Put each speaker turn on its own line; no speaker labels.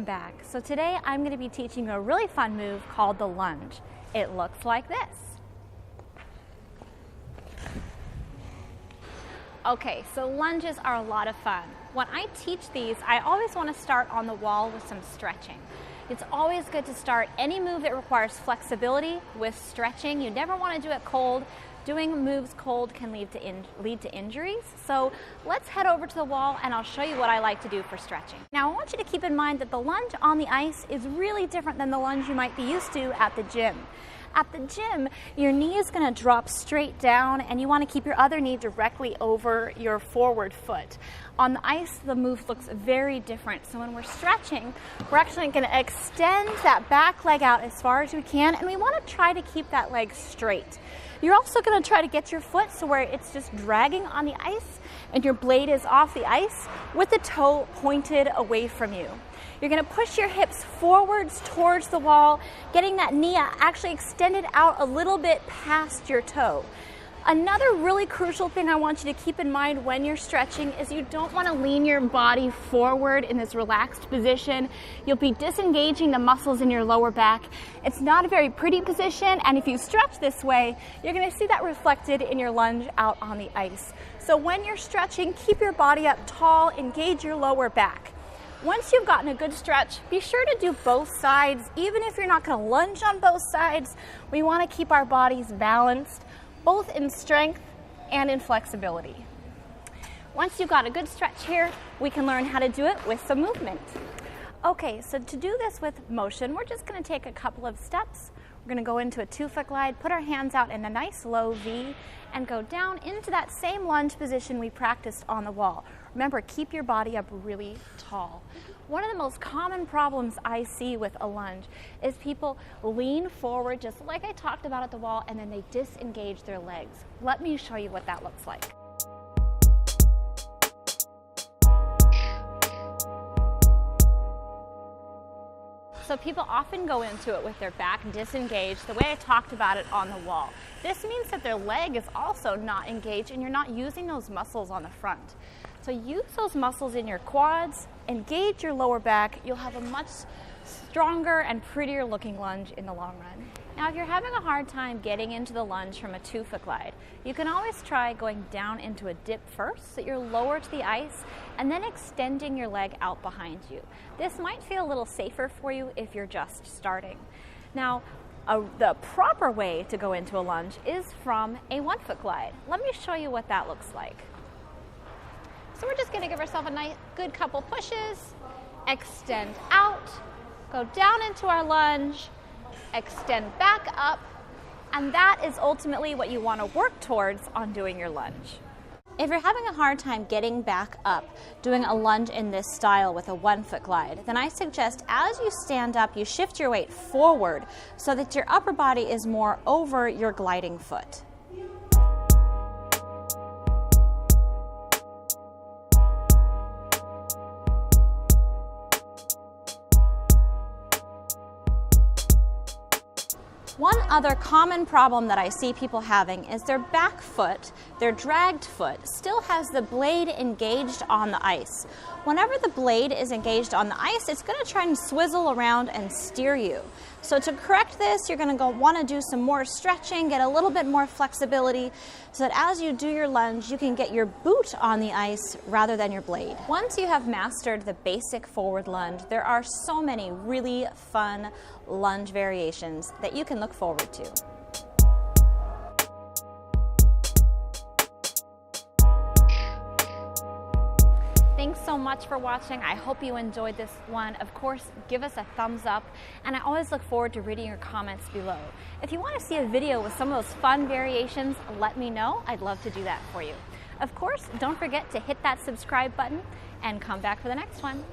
welcome back. So today I'm going to be teaching you a really fun move called the lunge. It looks like this. Okay, so lunges are a lot of fun. When I teach these, I always want to start on the wall with some stretching. It's always good to start any move that requires flexibility with stretching. You never want to do it cold. Doing moves cold can lead to injuries. So let's head over to the wall and I'll show you what I like to do for stretching. Now I want you to keep in mind that the lunge on the ice is really different than the lunge you might be used to at the gym. At the gym, your knee is going to drop straight down and you want to keep your other knee directly over your forward foot. On the ice, the move looks very different. So when we're stretching, we're actually going to extend that back leg out as far as we can, and we want to try to keep that leg straight. You're also going to try to get your foot so where it's just dragging on the ice and your blade is off the ice with the toe pointed away from you. You're going to push your hips forwards towards the wall, getting that knee actually extended out a little bit past your toe. Another really crucial thing I want you to keep in mind when you're stretching is you don't want to lean your body forward in this relaxed position. You'll be disengaging the muscles in your lower back. It's not a very pretty position, and if you stretch this way, you're going to see that reflected in your lunge out on the ice. So when you're stretching, keep your body up tall, engage your lower back. Once you've gotten a good stretch, be sure to do both sides. Even if you're not going to lunge on both sides, we want to keep our bodies balanced, both in strength and in flexibility. Once you've got a good stretch here, we can learn how to do it with some movement. Okay, so to do this with motion, we're just going to take a couple of steps. We're going to go into a 2-foot glide, put our hands out in a nice low V, and go down into that same lunge position we practiced on the wall. Remember, keep your body up really tall. One of the most common problems I see with a lunge is people lean forward just like I talked about at the wall, and then they disengage their legs. Let me show you what that looks like. So people often go into it with their back disengaged, the way I talked about it on the wall. This means that their leg is also not engaged and you're not using those muscles on the front. So use those muscles in your quads, engage your lower back. You'll have a much stronger and prettier looking lunge in the long run. Now, if you're having a hard time getting into the lunge from a 2-foot glide, you can always try going down into a dip first so you're lower to the ice and then extending your leg out behind you. This might feel a little safer for you if you're just starting. Now, the proper way to go into a lunge is from a 1-foot glide. Let me show you what that looks like. So we're just going to give ourselves a nice, good couple pushes, extend out, go down into our lunge, extend back up, and that is ultimately what you want to work towards on doing your lunge. If you're having a hard time getting back up, doing a lunge in this style with a 1-foot glide, then I suggest as you stand up, you shift your weight forward so that your upper body is more over your gliding foot. One other common problem that I see people having is their back foot, their dragged foot, still has the blade engaged on the ice. Whenever the blade is engaged on the ice, it's going to try and swizzle around and steer you. So to correct this, you're going to want to do some more stretching, get a little bit more flexibility, so that as you do your lunge, you can get your boot on the ice rather than your blade. Once you have mastered the basic forward lunge, there are so many really fun lunge variations that you can look forward to. Thanks so much for watching. I hope you enjoyed this one. Of course, give us a thumbs up, and I always look forward to reading your comments below. If you want to see a video with some of those fun variations, let me know. I'd love to do that for you. Of course, don't forget to hit that subscribe button and come back for the next one.